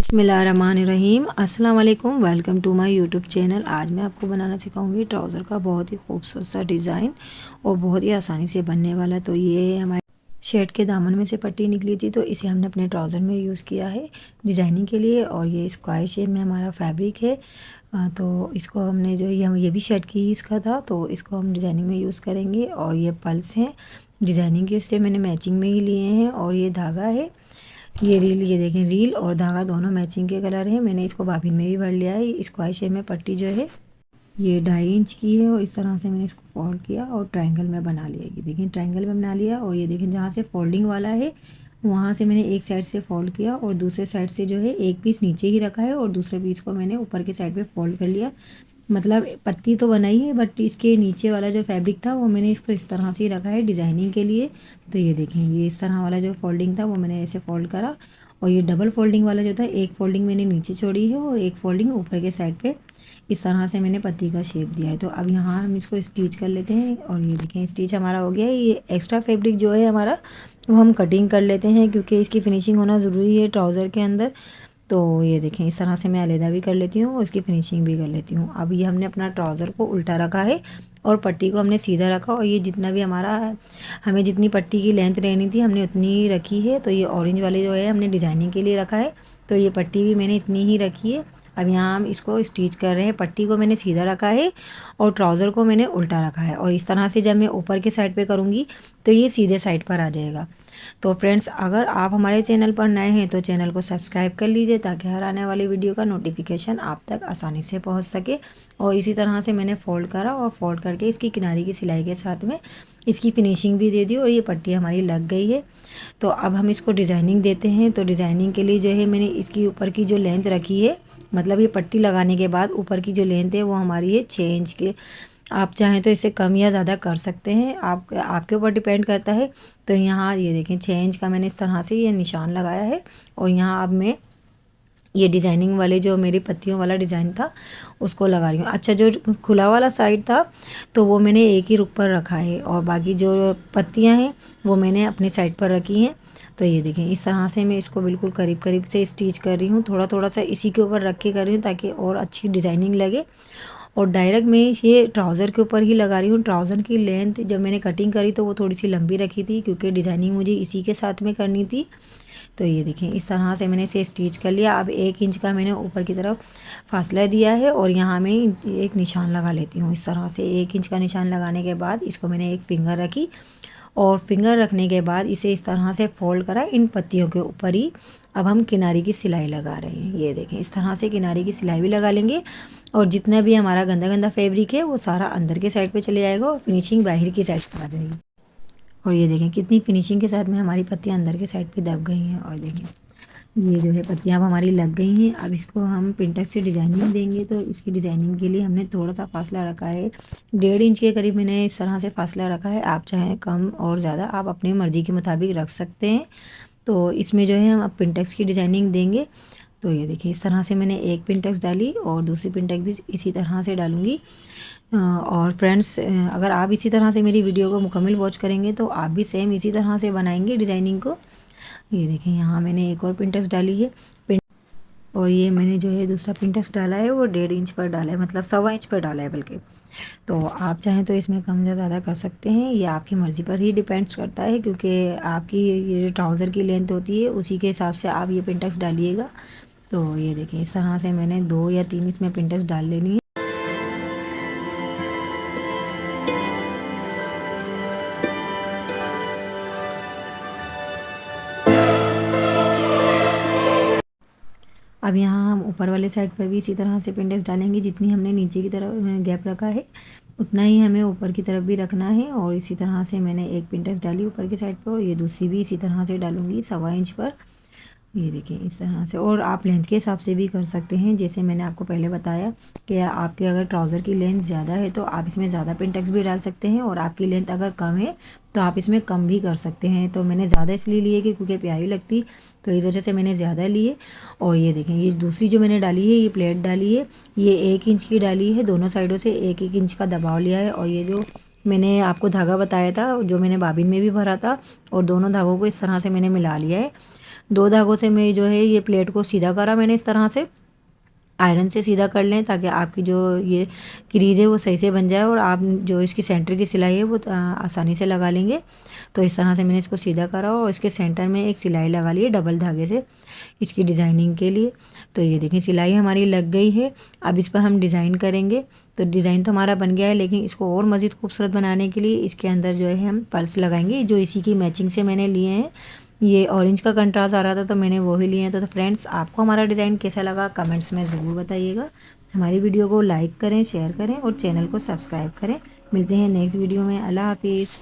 बिस्मिल्लाहिर्रहमानिर्रहीम अस्सलाम वालेकुम। Welcome to my YouTube channel. आज मैं आपको बनाना सिखाऊंगी ट्राउज़र का बहुत ही खूबसूरत सा डिज़ाइन और बहुत ही आसानी से बनने वाला। तो ये हमारे शर्ट के दामन में से पट्टी निकली थी, तो इसे हमने अपने ट्राउज़र में यूज़ किया है डिज़ाइनिंग के लिए। और ये स्क्वायर शेप में हमारा फैब्रिक है। तो इसको हमने जो ये भी शर्ट की ही इसका था, तो इसको हम डिज़ाइनिंग में यूज़ करेंगे। और ये पल्स हैं डिज़ाइनिंग के, इससे मैंने मैचिंग में ही लिए हैं। और ये धागा है, ये रील, ये देखें रील और धागा दोनों मैचिंग के कलर हैं। मैंने इसको बाबिन में भी भर लिया है। स्क्वायर शेप में पट्टी जो है ये 2.5 इंच की है और इस तरह से मैंने इसको फोल्ड किया और ट्रायंगल में बना लिया। ये देखें ट्रायंगल में बना लिया। और ये देखें जहाँ से फोल्डिंग वाला है वहाँ से मैंने एक साइड से फोल्ड किया और दूसरे साइड से जो है एक पीस नीचे ही रखा है और दूसरे पीस को मैंने ऊपर के साइड पे फोल्ड कर लिया। मतलब पत्ती तो बनाई है, बट इसके नीचे वाला जो फैब्रिक था वो मैंने इसको इस तरह से ही रखा है डिज़ाइनिंग के लिए। तो ये देखें, ये इस तरह वाला जो फोल्डिंग था वो मैंने ऐसे फोल्ड करा। और ये डबल फोल्डिंग वाला जो था, एक फोल्डिंग मैंने नीचे छोड़ी है और एक फोल्डिंग ऊपर के साइड पे इस तरह से मैंने पत्ती का शेप दिया है। तो अब यहाँ हम इसको स्टिच कर लेते हैं। और ये देखें स्टिच हमारा हो गया है। ये एक्स्ट्रा फैब्रिक जो है हमारा वो हम कटिंग कर लेते हैं, क्योंकि इसकी फिनिशिंग होना ज़रूरी है ट्राउज़र के अंदर। तो ये देखें इस तरह से मैं अलहदा भी कर लेती हूँ और इसकी फिनिशिंग भी कर लेती हूँ। अब ये हमने अपना ट्राउज़र को उल्टा रखा है और पट्टी को हमने सीधा रखा। और ये जितना भी हमारा हमें जितनी पट्टी की लेंथ रहनी थी हमने उतनी ही रखी है। तो ये ऑरेंज वाले जो है हमने डिज़ाइनिंग के लिए रखा है, तो ये पट्टी भी मैंने इतनी ही रखी है। अब यहाँ हम इसको स्टिच कर रहे हैं। पट्टी को मैंने सीधा रखा है और ट्राउज़र को मैंने उल्टा रखा है। और इस तरह से जब मैं ऊपर के साइड पे करूँगी तो ये सीधे साइड पर आ जाएगा। तो फ्रेंड्स, अगर आप हमारे चैनल पर नए हैं तो चैनल को सब्सक्राइब कर लीजिए, ताकि हर आने वाली वीडियो का नोटिफिकेशन आप तक आसानी से पहुंच सके। और इसी तरह से मैंने फ़ोल्ड करा और फोल्ड करके इसकी किनारे की सिलाई के साथ में इसकी फिनिशिंग भी दे दी और ये पट्टी हमारी लग गई है। तो अब हम इसको डिज़ाइनिंग देते हैं। तो डिज़ाइनिंग के लिए जो है मैंने इसकी ऊपर की जो लेंथ रखी है, मतलब ये पट्टी लगाने के बाद ऊपर की जो लेंथ है वो हमारी है 6 इंच के। आप चाहें तो इसे कम या ज़्यादा कर सकते हैं, आपके ऊपर डिपेंड करता है। तो यहाँ ये देखें 6 इंच का मैंने इस तरह से ये निशान लगाया है। और यहाँ अब मैं ये डिज़ाइनिंग वाले जो मेरी पत्तियों वाला डिज़ाइन था उसको लगा रही हूँ। अच्छा, जो खुला वाला साइड था तो वो मैंने एक ही रुख पर रखा है और बाकी जो पत्तियाँ हैं वो मैंने अपने साइड पर रखी हैं। तो ये देखें इस तरह से मैं इसको बिल्कुल करीब करीब से स्टिच कर रही हूँ, थोड़ा थोड़ा सा इसी के ऊपर रख के कर रही हूँ ताकि और अच्छी डिज़ाइनिंग लगे। और डायरेक्ट मैं ये ट्राउज़र के ऊपर ही लगा रही हूँ। ट्राउज़र की लेंथ जब मैंने कटिंग करी तो वो थोड़ी सी लंबी रखी थी, क्योंकि डिज़ाइनिंग मुझे इसी के साथ में करनी थी। तो ये देखें इस तरह से मैंने इसे स्टिच कर लिया। अब 1 इंच का मैंने ऊपर की तरफ फासला दिया है और यहाँ मैं एक निशान लगा लेती हूँ। इस तरह से 1 इंच का निशान लगाने के बाद इसको मैंने एक फिंगर रखी और फिंगर रखने के बाद इसे इस तरह से फोल्ड करा इन पत्तियों के ऊपर ही। अब हम किनारे की सिलाई लगा रहे हैं। ये देखें इस तरह से किनारे की सिलाई भी लगा लेंगे और जितना भी हमारा गंदा गंदा फैब्रिक है वो सारा अंदर के साइड पे चले जाएगा और फिनिशिंग बाहर की साइड पर आ जाएगी। और ये देखें कितनी फिनिशिंग के साथ में हमारी पत्तियाँ अंदर के साइड पे दब गई हैं। और देखें ये जो है पत्तियाँ अब हमारी लग गई हैं। अब इसको हम पिंटेक्स से डिज़ाइनिंग देंगे। तो इसकी डिज़ाइनिंग के लिए हमने थोड़ा सा फासला रखा है, 1.5 इंच के करीब मैंने इस तरह से फासला रखा है। आप चाहें कम और ज़्यादा आप अपनी मर्ज़ी के मुताबिक रख सकते हैं। तो इसमें जो है हम अब पिंटेक्स की डिज़ाइनिंग देंगे। तो ये देखिए इस तरह से मैंने एक पिंटेक्स डाली और दूसरी पिंटेक्स भी इसी तरह से डालूँगी। और फ्रेंड्स, अगर आप इसी तरह से मेरी वीडियो को मुकम्मल वॉच करेंगे तो आप भी सेम इसी तरह से बनाएंगे डिज़ाइनिंग को। ये देखें यहाँ मैंने एक और पिंटेक्स डाली है और ये मैंने जो है दूसरा पिंटेक्स डाला है वो 1.5 इंच पर डाला है, मतलब 1.25 इंच पर डाला है बल्कि। तो आप चाहें तो इसमें कम या ज़्यादा कर सकते हैं, ये आपकी मर्ज़ी पर ही डिपेंड्स करता है, क्योंकि आपकी ये जो ट्राउज़र की लेंथ होती है उसी के हिसाब से आप ये पिंटेक्स डालिएगा। तो ये देखें इस तरह से मैंने 2 या 3 इसमें पिंटेक्स डाल लेनी है। अब यहाँ हम ऊपर वाले साइड पर भी इसी तरह से पिंटेक्स डालेंगे। जितनी हमने नीचे की तरफ गैप रखा है उतना ही हमें ऊपर की तरफ भी रखना है। और इसी तरह से मैंने एक पिंटेक्स डाली ऊपर की साइड पर और ये दूसरी भी इसी तरह से डालूंगी 1.25 इंच पर। ये देखिए इस तरह से। और आप लेंथ के हिसाब से भी कर सकते हैं, जैसे मैंने आपको पहले बताया कि आपके अगर ट्राउज़र की लेंथ ज़्यादा है तो आप इसमें ज़्यादा पिंटेक्स भी डाल सकते हैं, और आपकी लेंथ अगर कम है तो आप इसमें कम भी कर सकते हैं। तो मैंने ज़्यादा इसलिए लिए कि क्योंकि प्यारी लगती, तो इस वजह से मैंने ज़्यादा लिए। और ये देखें ये दूसरी जो मैंने डाली है ये प्लेट डाली है, ये 1 इंच की डाली है। दोनों साइडों से 1-1 इंच का दबाव लिया है। और ये जो मैंने आपको धागा बताया था जो मैंने बाबिन में भी भरा था, और दोनों धागों को इस तरह से मैंने मिला लिया है। 2 धागों से मैं जो है ये प्लेट को सीधा करा मैंने इस तरह से। आयरन से सीधा कर लें ताकि आपकी जो ये क्रीज है वो सही से बन जाए और आप जो इसकी सेंटर की सिलाई है वो आसानी से लगा लेंगे। तो इस तरह से मैंने इसको सीधा करा और इसके सेंटर में एक सिलाई लगा ली है डबल धागे से इसकी डिज़ाइनिंग के लिए। तो ये देखें सिलाई हमारी लग गई है। अब इस पर हम डिज़ाइन करेंगे। तो डिज़ाइन तो हमारा बन गया है, लेकिन इसको और मज़ीद खूबसूरत बनाने के लिए इसके अंदर जो है हम पल्स लगाएंगे, जो इसी की मैचिंग से मैंने लिए हैं। ये ऑरेंज का कंट्रास्ट आ रहा था तो मैंने वो ही लिए हैं। तो फ्रेंड्स, आपको हमारा डिज़ाइन कैसा लगा कमेंट्स में ज़रूर बताइएगा। हमारी वीडियो को लाइक करें, शेयर करें और चैनल को सब्सक्राइब करें। मिलते हैं नेक्स्ट वीडियो में। अल्लाह हाफिज़।